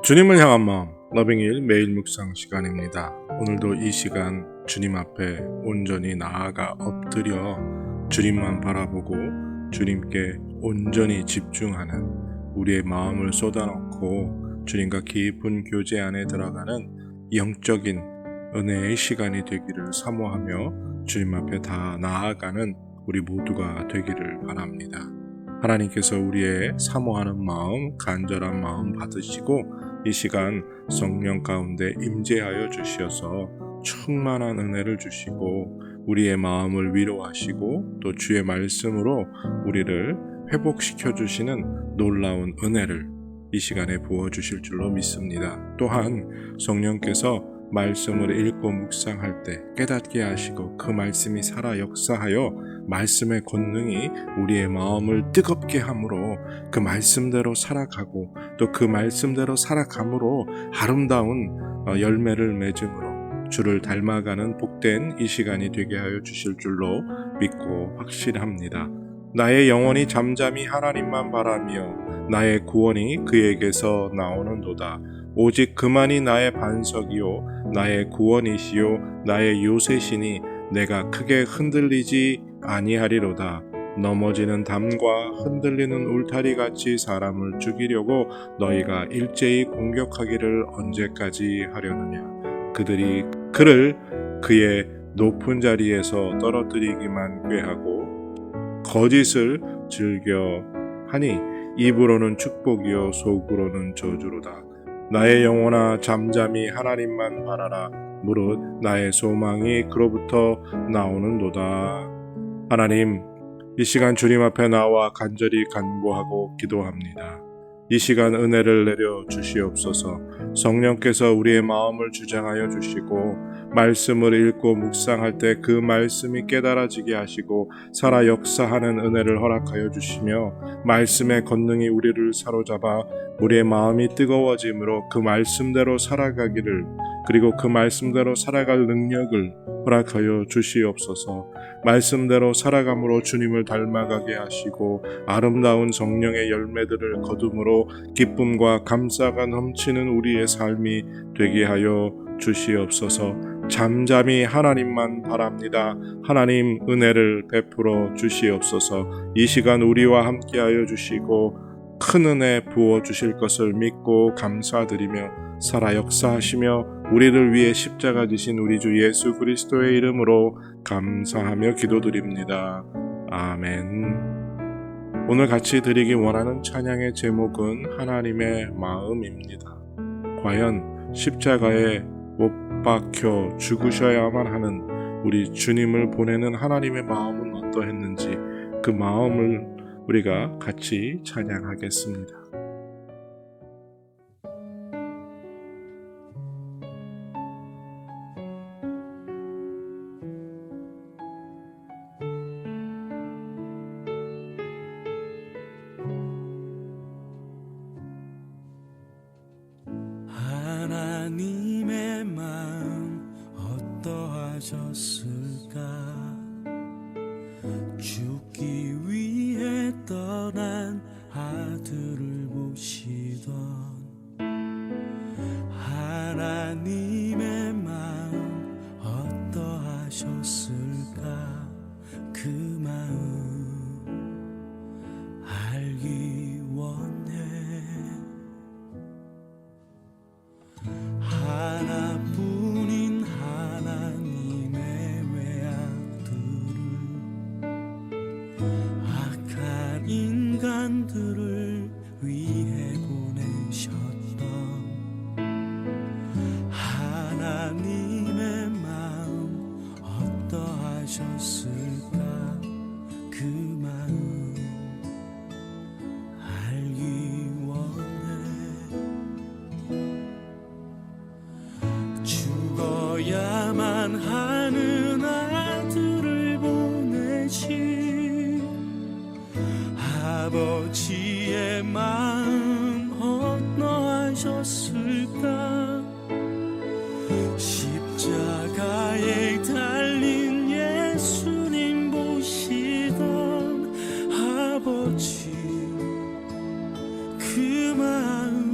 주님을 향한 마음 러빙힐 매일 묵상 시간입니다. 오늘도 이 시간 주님 앞에 온전히 나아가 엎드려 주님만 바라보고 주님께 온전히 집중하는 우리의 마음을 쏟아놓고 주님과 깊은 교제 안에 들어가는 영적인 은혜의 시간이 되기를 사모하며 주님 앞에 다 나아가는 우리 모두가 되기를 바랍니다. 하나님께서 우리의 사모하는 마음, 간절한 마음 받으시고 이 시간 성령 가운데 임재하여 주시어서 충만한 은혜를 주시고 우리의 마음을 위로하시고 또 주의 말씀으로 우리를 회복시켜 주시는 놀라운 은혜를 이 시간에 부어주실 줄로 믿습니다. 또한 성령께서 말씀을 읽고 묵상할 때 깨닫게 하시고 그 말씀이 살아 역사하여 말씀의 권능이 우리의 마음을 뜨겁게 함으로 그 말씀대로 살아가고 또 그 말씀대로 살아감으로 아름다운 열매를 맺음으로 주를 닮아가는 복된 이 시간이 되게 하여 주실 줄로 믿고 확신합니다. 나의 영혼이 잠잠히 하나님만 바라며 나의 구원이 그에게서 나오는도다. 오직 그만이 나의 반석이요 나의 구원이시요 나의 요새시니 내가 크게 흔들리지 아니하리로다. 넘어지는 담과 흔들리는 울타리같이 사람을 죽이려고 너희가 일제히 공격하기를 언제까지 하려느냐. 그들이 그를 그의 높은 자리에서 떨어뜨리기만 꾀하고 거짓을 즐겨 하니 입으로는 축복이요 속으로는 저주로다. 나의 영혼아 잠잠히 하나님만 바라라. 무릇 나의 소망이 그로부터 나오는도다. 하나님, 이 시간 주님 앞에 나와 간절히 간구하고 기도합니다. 이 시간 은혜를 내려 주시옵소서. 성령께서 우리의 마음을 주장하여 주시고 말씀을 읽고 묵상할 때 그 말씀이 깨달아지게 하시고 살아 역사하는 은혜를 허락하여 주시며 말씀의 권능이 우리를 사로잡아 우리의 마음이 뜨거워짐으로 그 말씀대로 살아가기를 그리고 그 말씀대로 살아갈 능력을 허락하여 주시옵소서. 말씀대로 살아감으로 주님을 닮아가게 하시고 아름다운 성령의 열매들을 거둠으로 기쁨과 감사가 넘치는 우리의 삶이 되게 하여 주시옵소서. 잠잠히 하나님만 바랍니다. 하나님 은혜를 베풀어 주시옵소서. 이 시간 우리와 함께하여 주시고 큰 은혜 부어 주실 것을 믿고 감사드리며 살아 역사하시며 우리를 위해 십자가 지신 우리 주 예수 그리스도의 이름으로 감사하며 기도드립니다. 아멘. 오늘 같이 드리기 원하는 찬양의 제목은 하나님의 마음입니다. 과연 십자가에 못 박혀 죽으셔야만 하는 우리 주님을 보내는 하나님의 마음은 어떠했는지 그 마음을 우리가 같이 찬양하겠습니다. 하나님의 마음 어떠하셨을까? 죽기 위해 떠난 아들을 보시던 하나님의 마음 어떠하셨을까? 그 마음 알기 원해. 하나뿐인 하나님의 외아들을 악한 인간들을 위해 보내셨던 하나님의 마음 어떠하셨을까? 그 마음 알기 원해. 죽어야만 하는 아들을 보내신 아버지의 마음 어떠하셨을까? 십자가에 달린 예수님 보시던 아버지 그 마음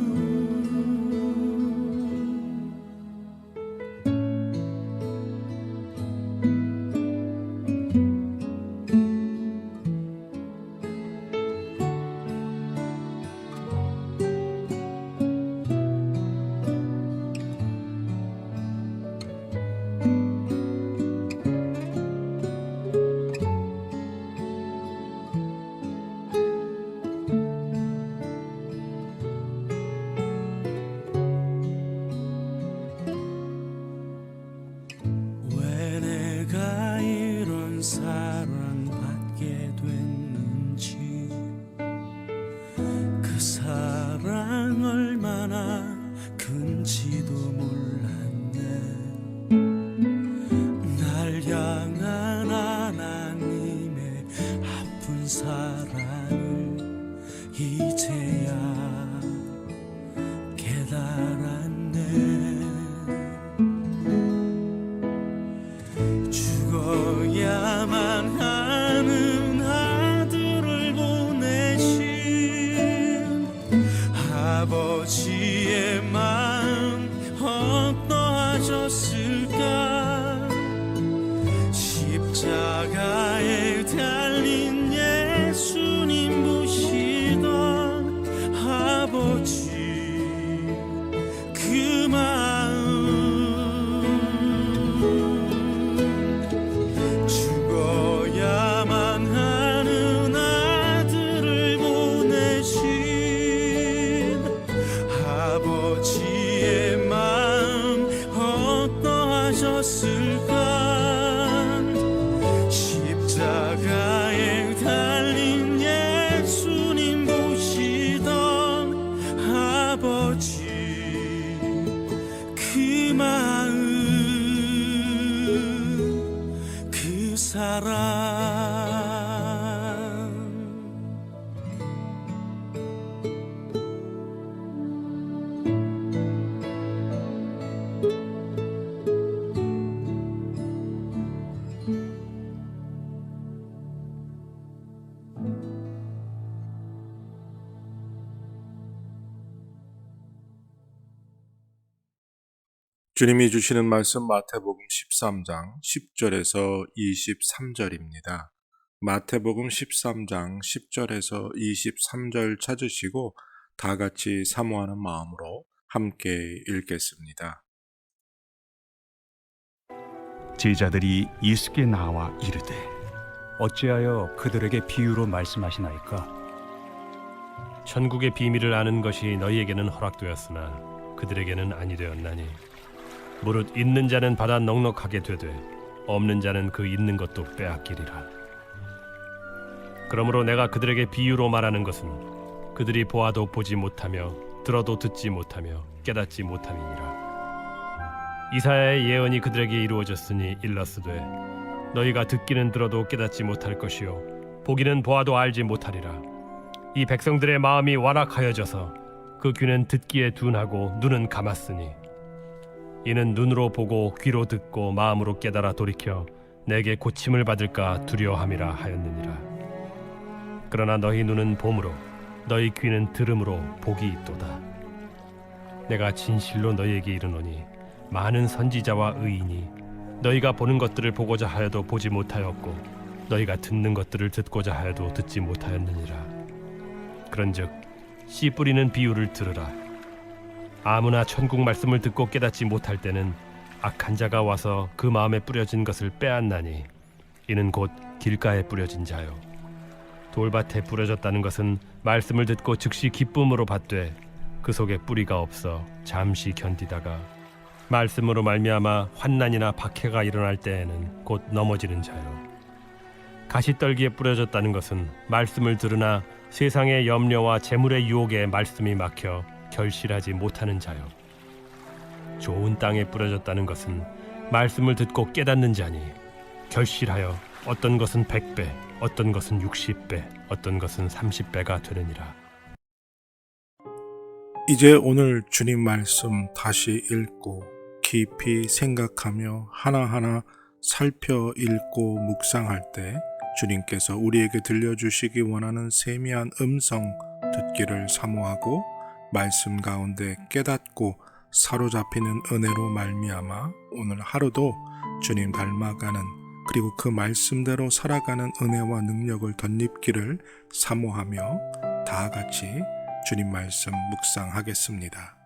아버지의 마음 어떠하셨을까? 십자가에 달린 예수님 보시던 아버지 그 마음, 죽어야만 하는 아들을 보내신 아버지의 마음 어떠하셨을까? 십자가에 달린 예수님 보시던 아버지 그 마음, 그 사랑. 주님이 주시는 말씀 마태복음 13장 10절에서 23절입니다. 마태복음 13장 10절에서 23절 찾으시고 다 같이 사모하는 마음으로 함께 읽겠습니다. 제자들이 예수께 나와 이르되 어찌하여 그들에게 비유로 말씀하시나이까? 천국의 비밀을 아는 것이 너희에게는 허락되었으나 그들에게는 아니 되었나니 무릇 있는 자는 받아 넉넉하게 되되 없는 자는 그 있는 것도 빼앗기리라. 그러므로 내가 그들에게 비유로 말하는 것은 그들이 보아도 보지 못하며 들어도 듣지 못하며 깨닫지 못함이니라. 이사야의 예언이 그들에게 이루어졌으니 일렀으되 너희가 듣기는 들어도 깨닫지 못할 것이요 보기는 보아도 알지 못하리라. 이 백성들의 마음이 완악하여져서 그 귀는 듣기에 둔하고 눈은 감았으니 이는 눈으로 보고 귀로 듣고 마음으로 깨달아 돌이켜 내게 고침을 받을까 두려워함이라 하였느니라. 그러나 너희 눈은 봄으로 너희 귀는 들음으로 복이 있도다. 내가 진실로 너희에게 이르노니 많은 선지자와 의인이 너희가 보는 것들을 보고자 하여도 보지 못하였고 너희가 듣는 것들을 듣고자 하여도 듣지 못하였느니라. 그런즉 씨 뿌리는 비유를 들으라. 아무나 천국 말씀을 듣고 깨닫지 못할 때는 악한 자가 와서 그 마음에 뿌려진 것을 빼앗나니 이는 곧 길가에 뿌려진 자요 돌밭에 뿌려졌다는 것은 말씀을 듣고 즉시 기쁨으로 받되 그 속에 뿌리가 없어 잠시 견디다가 말씀으로 말미암아 환난이나 박해가 일어날 때에는 곧 넘어지는 자요 가시떨기에 뿌려졌다는 것은 말씀을 들으나 세상의 염려와 재물의 유혹에 말씀이 막혀 결실하지 못하는 자요 좋은 땅에 뿌려졌다는 것은 말씀을 듣고 깨닫는 자니 결실하여 어떤 것은 100배, 어떤 것은 60배, 어떤 것은 30배가 되느니라. 이제 오늘 주님 말씀 다시 읽고 깊이 생각하며 하나하나 살펴 읽고 묵상할 때 주님께서 우리에게 들려주시기 원하는 세미한 음성 듣기를 사모하고 말씀 가운데 깨닫고 사로잡히는 은혜로 말미암아 오늘 하루도 주님 닮아가는 그리고 그 말씀대로 살아가는 은혜와 능력을 덧입기를 사모하며 다 같이 주님 말씀 묵상하겠습니다.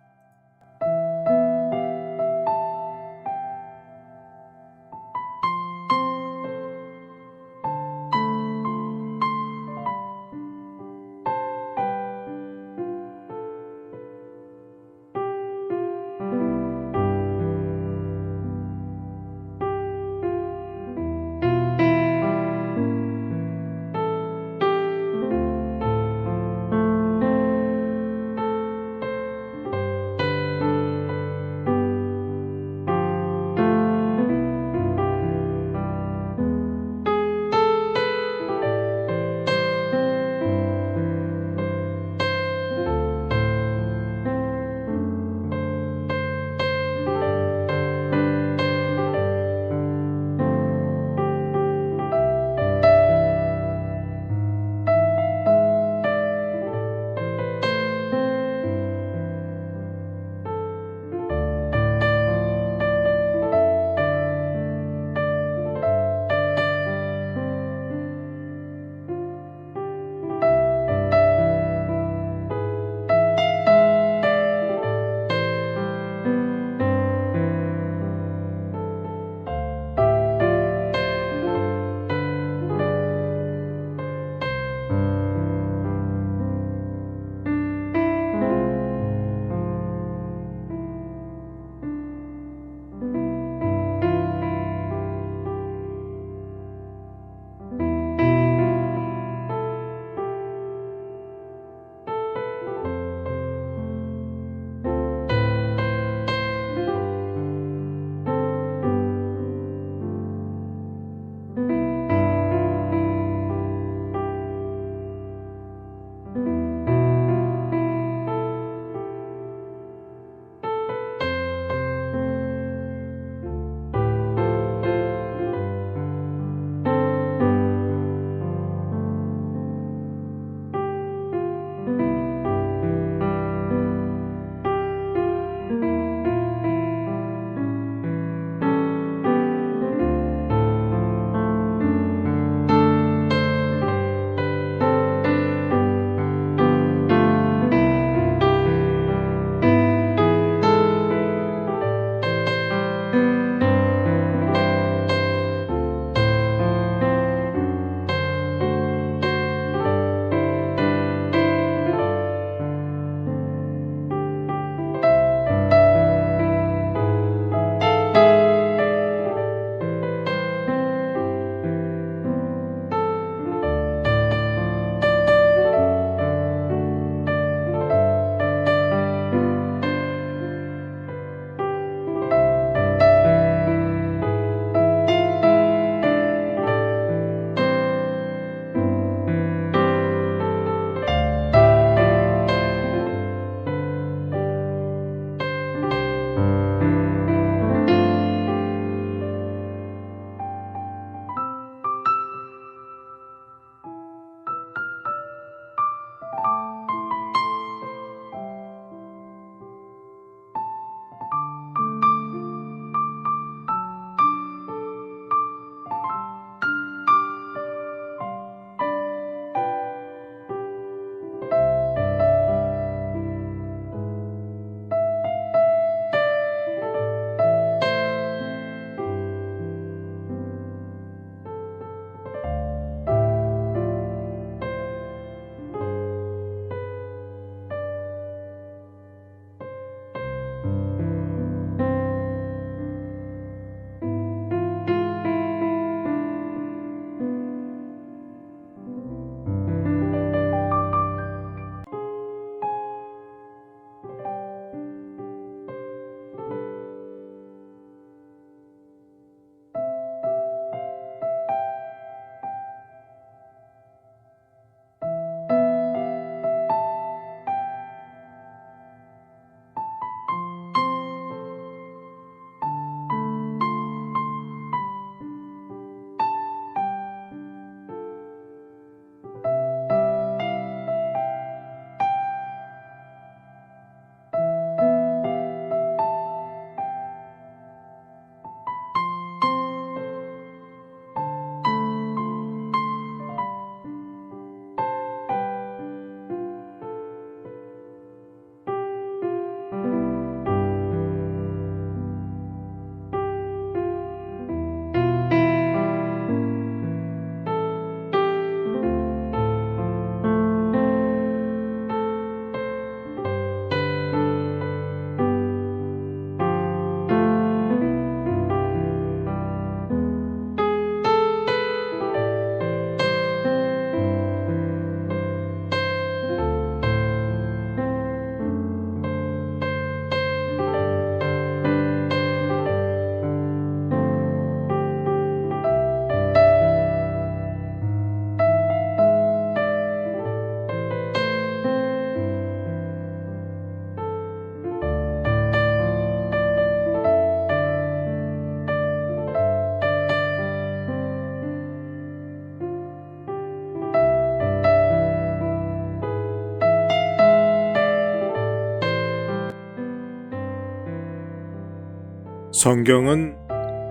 성경은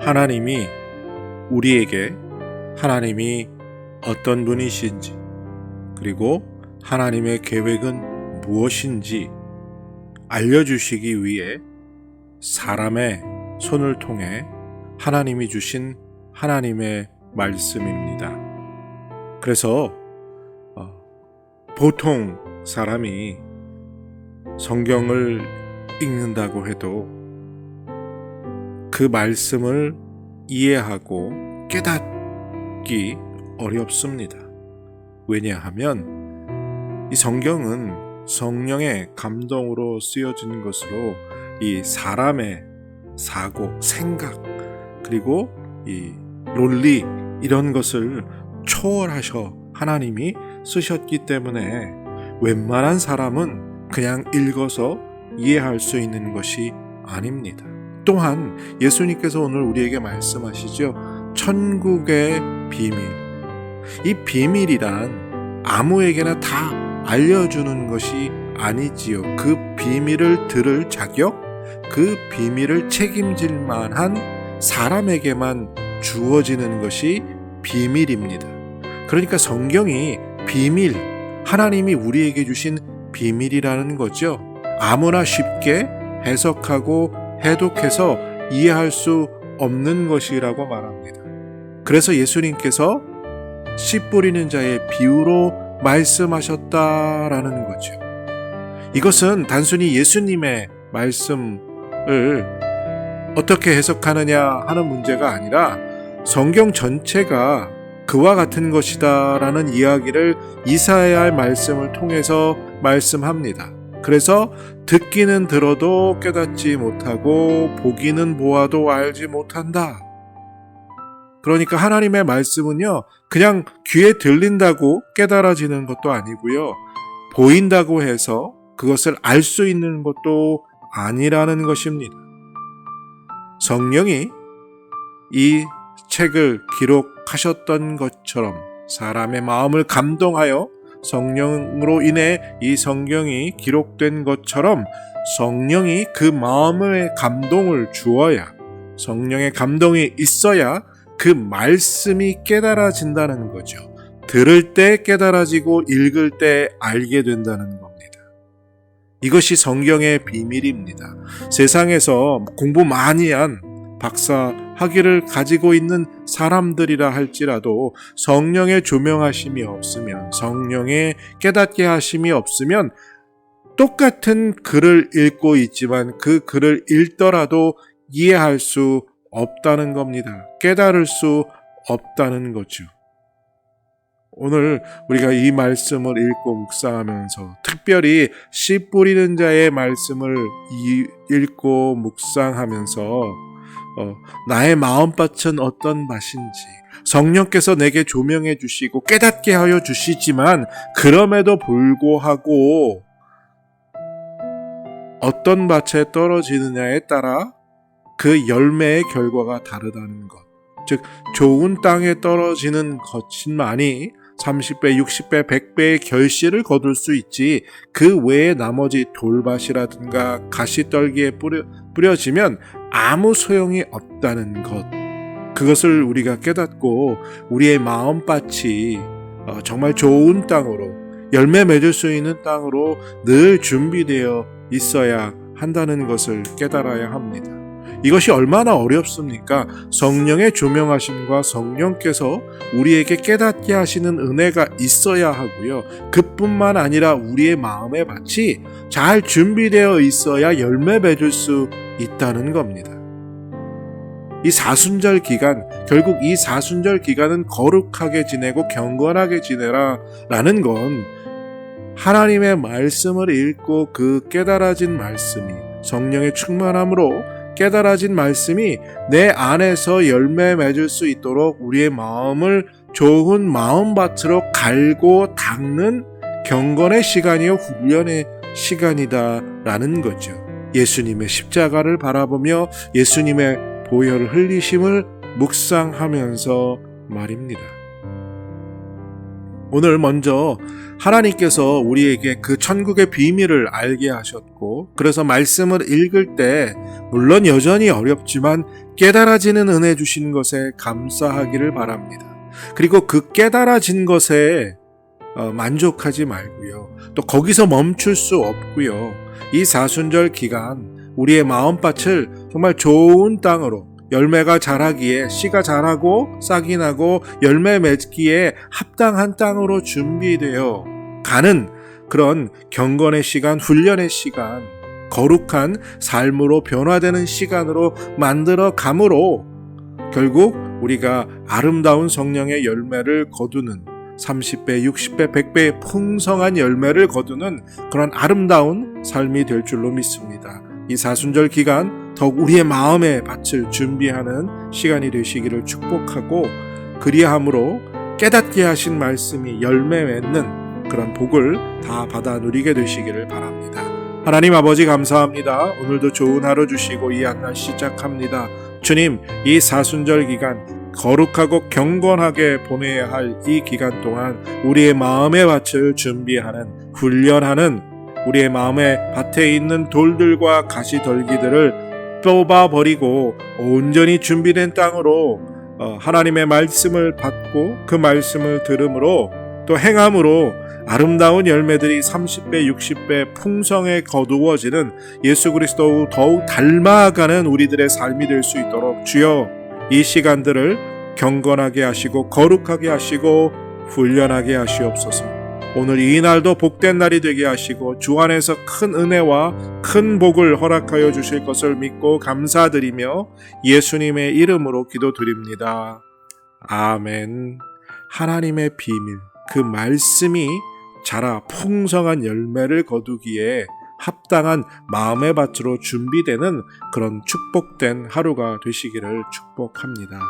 하나님이 우리에게 하나님이 어떤 분이신지 그리고 하나님의 계획은 무엇인지 알려주시기 위해 사람의 손을 통해 하나님이 주신 하나님의 말씀입니다. 그래서 보통 사람이 성경을 읽는다고 해도 그 말씀을 이해하고 깨닫기 어렵습니다. 왜냐하면 이 성경은 성령의 감동으로 쓰여진 것으로 이 사람의 사고, 생각, 그리고 이 논리 이런 것을 초월하셔 하나님이 쓰셨기 때문에 웬만한 사람은 그냥 읽어서 이해할 수 있는 것이 아닙니다. 또한 예수님께서 오늘 우리에게 말씀하시죠. 천국의 비밀. 이 비밀이란 아무에게나 다 알려주는 것이 아니지요. 그 비밀을 들을 자격, 그 비밀을 책임질 만한 사람에게만 주어지는 것이 비밀입니다. 그러니까 성경이 비밀, 하나님이 우리에게 주신 비밀이라는 거죠. 아무나 쉽게 해석하고 해독해서 이해할 수 없는 것이라고 말합니다. 그래서 예수님께서 씨 뿌리는 자의 비유로 말씀하셨다라는 거죠. 이것은 단순히 예수님의 말씀을 어떻게 해석하느냐 하는 문제가 아니라 성경 전체가 그와 같은 것이다라는 이야기를 이사야의 말씀을 통해서 말씀합니다. 그래서 듣기는 들어도 깨닫지 못하고 보기는 보아도 알지 못한다. 그러니까 하나님의 말씀은요, 그냥 귀에 들린다고 깨달아지는 것도 아니고요, 보인다고 해서 그것을 알 수 있는 것도 아니라는 것입니다. 성령이 이 책을 기록하셨던 것처럼 사람의 마음을 감동하여 성령으로 인해 이 성경이 기록된 것처럼 성령이 그 마음의 감동을 주어야, 성령의 감동이 있어야 그 말씀이 깨달아진다는 거죠. 들을 때 깨달아지고 읽을 때 알게 된다는 겁니다. 이것이 성경의 비밀입니다. 세상에서 공부 많이 한 박사 학위를 가지고 있는 사람들이라 할지라도 성령의 조명하심이 없으면, 성령의 깨닫게 하심이 없으면 똑같은 글을 읽고 있지만 그 글을 읽더라도 이해할 수 없다는 겁니다. 깨달을 수 없다는 거죠. 오늘 우리가 이 말씀을 읽고 묵상하면서 특별히 씨 뿌리는 자의 말씀을 읽고 묵상하면서 나의 마음밭은 어떤 밭인지 성령께서 내게 조명해 주시고 깨닫게 하여 주시지만 그럼에도 불구하고 어떤 밭에 떨어지느냐에 따라 그 열매의 결과가 다르다는 것. 즉 좋은 땅에 떨어지는 것만이 30배, 60배, 100배의 결실을 거둘 수 있지 그 외에 나머지 돌밭이라든가 가시떨기에 뿌려지면 아무 소용이 없다는 것. 그것을 우리가 깨닫고 우리의 마음밭이 정말 좋은 땅으로 열매 맺을 수 있는 땅으로 늘 준비되어 있어야 한다는 것을 깨달아야 합니다. 이것이 얼마나 어렵습니까? 성령의 조명하심과 성령께서 우리에게 깨닫게 하시는 은혜가 있어야 하고요. 그뿐만 아니라 우리의 마음의 밭이 잘 준비되어 있어야 열매 맺을 수 있다는 겁니다. 이 사순절 기간, 결국 이 사순절 기간은 거룩하게 지내고 경건하게 지내라 라는 건 하나님의 말씀을 읽고 그 깨달아진 말씀이 성령의 충만함으로 깨달아진 말씀이 내 안에서 열매 맺을 수 있도록 우리의 마음을 좋은 마음밭으로 갈고 닦는 경건의 시간이요 훈련의 시간이다라는 거죠. 예수님의 십자가를 바라보며 예수님의 보혈을 흘리심을 묵상하면서 말입니다. 오늘 먼저 하나님께서 우리에게 그 천국의 비밀을 알게 하셨고, 그래서 말씀을 읽을 때 물론 여전히 어렵지만 깨달아지는 은혜 주신 것에 감사하기를 바랍니다. 그리고 그 깨달아진 것에 만족하지 말고요. 또 거기서 멈출 수 없고요. 이 사순절 기간 우리의 마음밭을 정말 좋은 땅으로, 열매가 자라기에, 씨가 자라고 싹이 나고 열매 맺기에 합당한 땅으로 준비되어 가는 그런 경건의 시간, 훈련의 시간, 거룩한 삶으로 변화되는 시간으로 만들어 감으로 결국 우리가 아름다운 성령의 열매를 거두는 30배, 60배, 100배의 풍성한 열매를 거두는 그런 아름다운 삶이 될 줄로 믿습니다. 이 사순절 기간 더욱 우리의 마음의 밭을 준비하는 시간이 되시기를 축복하고, 그리함으로 깨닫게 하신 말씀이 열매 맺는 그런 복을 다 받아 누리게 되시기를 바랍니다. 하나님 아버지 감사합니다. 오늘도 좋은 하루 주시고 이 한날 시작합니다. 주님, 이 사순절 기간 거룩하고 경건하게 보내야 할 이 기간 동안 우리의 마음의 밭을 준비하는, 훈련하는, 우리의 마음의 밭에 있는 돌들과 가시덜기들을 뽑아버리고 온전히 준비된 땅으로 하나님의 말씀을 받고 그 말씀을 들음으로 또 행함으로 아름다운 열매들이 30배, 60배 풍성에 거두어지는 예수 그리스도 더욱 닮아가는 우리들의 삶이 될 수 있도록 주여 이 시간들을 경건하게 하시고 거룩하게 하시고 훈련하게 하시옵소서. 오늘 이 날도 복된 날이 되게 하시고 주 안에서 큰 은혜와 큰 복을 허락하여 주실 것을 믿고 감사드리며 예수님의 이름으로 기도드립니다. 아멘. 하나님의 비밀, 그 말씀이 자라 풍성한 열매를 거두기에 합당한 마음의 밭으로 준비되는 그런 축복된 하루가 되시기를 축복합니다.